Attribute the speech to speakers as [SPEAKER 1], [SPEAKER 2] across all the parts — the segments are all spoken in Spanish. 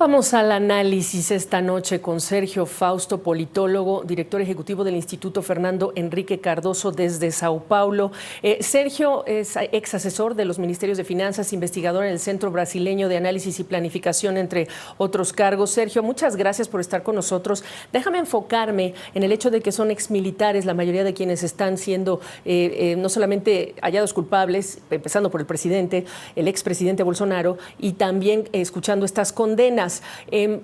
[SPEAKER 1] Vamos al análisis esta noche con Sergio Fausto, politólogo, director ejecutivo del Instituto Fernando Enrique Cardoso desde Sao Paulo. Sergio es ex asesor de los Ministerios de Finanzas, investigador en el Centro Brasileño de Análisis y Planificación, entre otros cargos. Sergio, muchas gracias por estar con nosotros. Déjame enfocarme en el hecho de que son exmilitares la mayoría de quienes están siendo no solamente hallados culpables, empezando por el presidente, el expresidente Bolsonaro, y también escuchando estas condenas.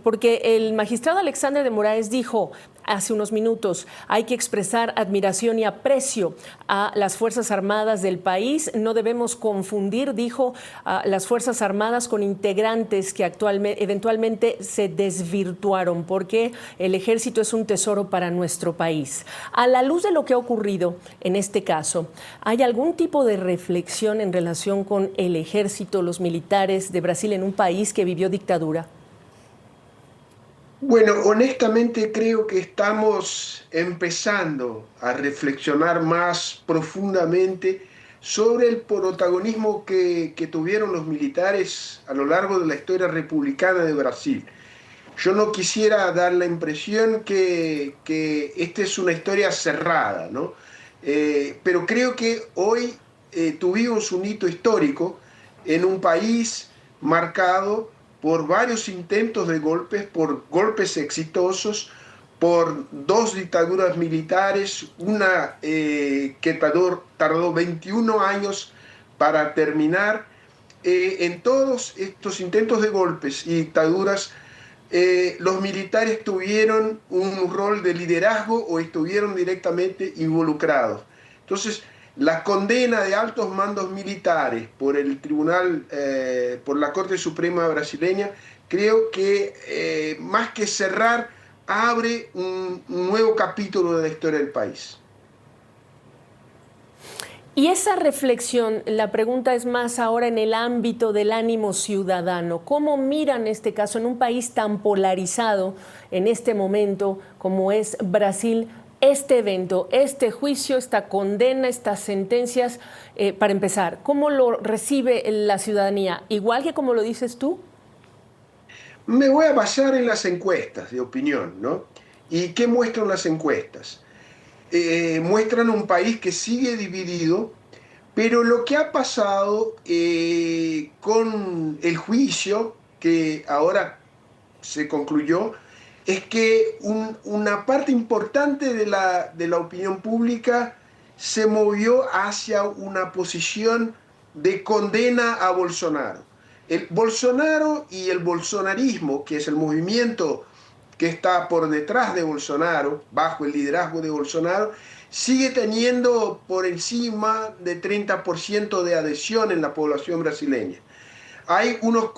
[SPEAKER 1] Porque el magistrado Alexandre de Moraes dijo hace unos minutos, hay que expresar admiración y aprecio a las Fuerzas Armadas del país. No debemos confundir, dijo, a las Fuerzas Armadas con integrantes que eventualmente se desvirtuaron, porque el ejército es un tesoro para nuestro país. A la luz de lo que ha ocurrido en este caso, ¿hay algún tipo de reflexión en relación con el ejército, los militares de Brasil en un país que vivió dictadura?
[SPEAKER 2] Bueno, honestamente creo que estamos empezando a reflexionar más profundamente sobre el protagonismo que tuvieron los militares a lo largo de la historia republicana de Brasil. Yo no quisiera dar la impresión que esta es una historia cerrada, ¿no? Pero creo que hoy tuvimos un hito histórico en un país marcado por varios intentos de golpes, por golpes exitosos, por dos dictaduras militares, una que tardó 21 años para terminar. En todos estos intentos de golpes y dictaduras, los militares tuvieron un rol de liderazgo o estuvieron directamente involucrados. Entonces, la condena de altos mandos militares por el tribunal, por la Corte Suprema brasileña, creo que más que cerrar, abre un nuevo capítulo de la historia del país.
[SPEAKER 1] Y esa reflexión, la pregunta es más ahora en el ámbito del ánimo ciudadano. ¿Cómo miran este caso en un país tan polarizado en este momento como es Brasil? Este evento, este juicio, esta condena, estas sentencias, para empezar, ¿cómo lo recibe la ciudadanía? ¿Igual que como lo dices tú?
[SPEAKER 2] Me voy a basar en las encuestas de opinión, ¿no? ¿Y qué muestran las encuestas? Muestran un país que sigue dividido, pero lo que ha pasado con el juicio, que ahora se concluyó, es que una parte importante de la opinión pública se movió hacia una posición de condena a Bolsonaro. El Bolsonaro y el bolsonarismo, que es el movimiento que está por detrás de Bolsonaro, bajo el liderazgo de Bolsonaro, sigue teniendo por encima de 30% de adhesión en la población brasileña. Hay unos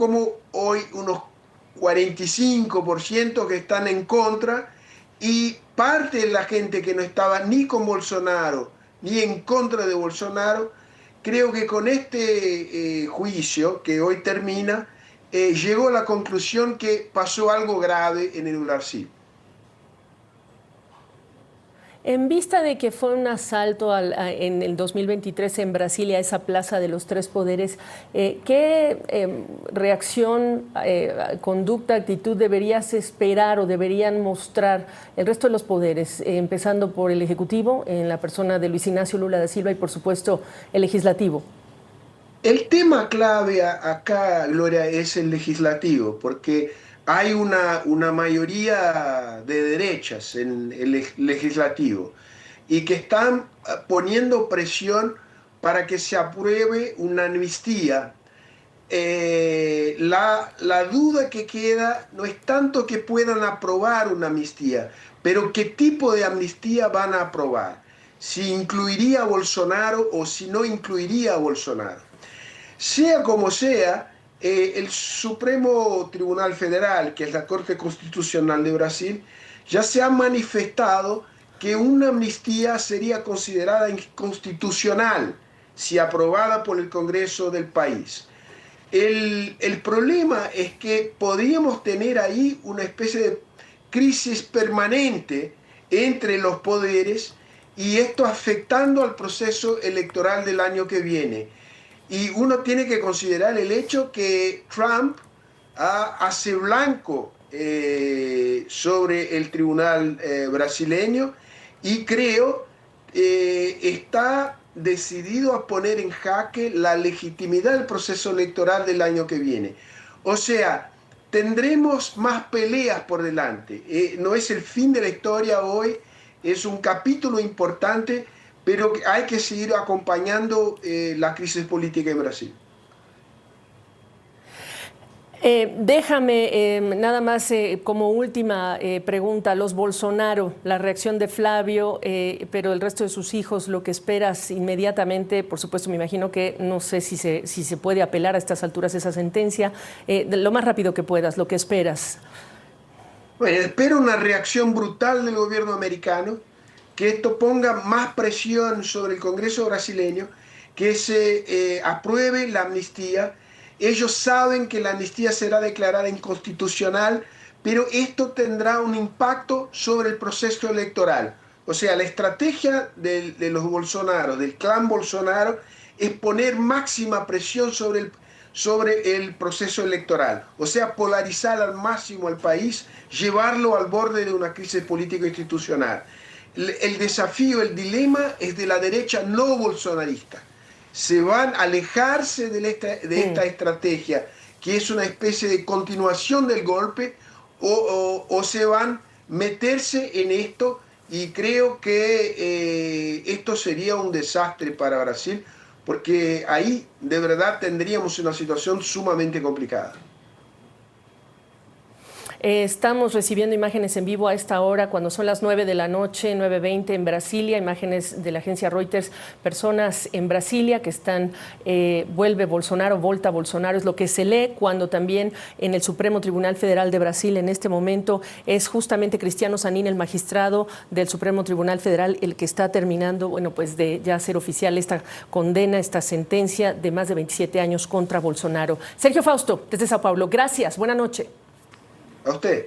[SPEAKER 2] 45% que están en contra, y parte de la gente que no estaba ni con Bolsonaro ni en contra de Bolsonaro, creo que con este juicio que hoy termina, llegó a la conclusión que pasó algo grave en el Brasil.
[SPEAKER 1] En vista de que fue un asalto en el 2023 en Brasilia, a esa plaza de los tres poderes, ¿qué reacción, conducta, actitud deberías esperar o deberían mostrar el resto de los poderes, empezando por el Ejecutivo, en la persona de Luis Ignacio Lula da Silva, y por supuesto el Legislativo?
[SPEAKER 2] El tema clave acá, Gloria, es el legislativo, porque hay una mayoría de derechas en el legislativo y que están poniendo presión para que se apruebe una amnistía. La duda que queda no es tanto que puedan aprobar una amnistía, pero qué tipo de amnistía van a aprobar. Si incluiría a Bolsonaro o si no incluiría a Bolsonaro. Sea como sea, el Supremo Tribunal Federal, que es la Corte Constitucional de Brasil, ya se ha manifestado que una amnistía sería considerada inconstitucional si aprobada por el Congreso del país. El problema es que podríamos tener ahí una especie de crisis permanente entre los poderes, y esto afectando al proceso electoral del año que viene. Y uno tiene que considerar el hecho que Trump hace blanco sobre el tribunal brasileño y creo está decidido a poner en jaque la legitimidad del proceso electoral del año que viene. O sea, tendremos más peleas por delante. No es el fin de la historia hoy, es un capítulo importante, pero hay que seguir acompañando la crisis política en Brasil.
[SPEAKER 1] Déjame nada más como última pregunta, los Bolsonaro, la reacción de Flavio, pero el resto de sus hijos, lo que esperas inmediatamente, por supuesto me imagino que no sé si se puede apelar a estas alturas esa sentencia, lo más rápido que puedas, lo que esperas.
[SPEAKER 2] Bueno, espero una reacción brutal del gobierno americano, que esto ponga más presión sobre el Congreso brasileño, que se apruebe la amnistía. Ellos saben que la amnistía será declarada inconstitucional, pero esto tendrá un impacto sobre el proceso electoral. O sea, la estrategia de los Bolsonaro, del clan Bolsonaro, es poner máxima presión sobre el proceso electoral. O sea, polarizar al máximo al país, llevarlo al borde de una crisis político-institucional. El desafío, el dilema es de la derecha no bolsonarista. Se van a alejarse de esta estrategia, que es una especie de continuación del golpe, o se van a meterse en esto, y creo que esto sería un desastre para Brasil, porque ahí de verdad tendríamos una situación sumamente complicada.
[SPEAKER 1] Estamos recibiendo imágenes en vivo a esta hora, cuando son las 9 de la noche, 9:20 en Brasilia, imágenes de la agencia Reuters, personas en Brasilia que están, vuelve Bolsonaro, volta Bolsonaro, es lo que se lee cuando también en el Supremo Tribunal Federal de Brasil en este momento es justamente Cristiano Zanin, el magistrado del Supremo Tribunal Federal, el que está terminando, bueno, pues de ya hacer oficial esta condena, esta sentencia de más de 27 años contra Bolsonaro. Sergio Fausto, desde Sao Paulo, gracias, buena noche.
[SPEAKER 2] A usted.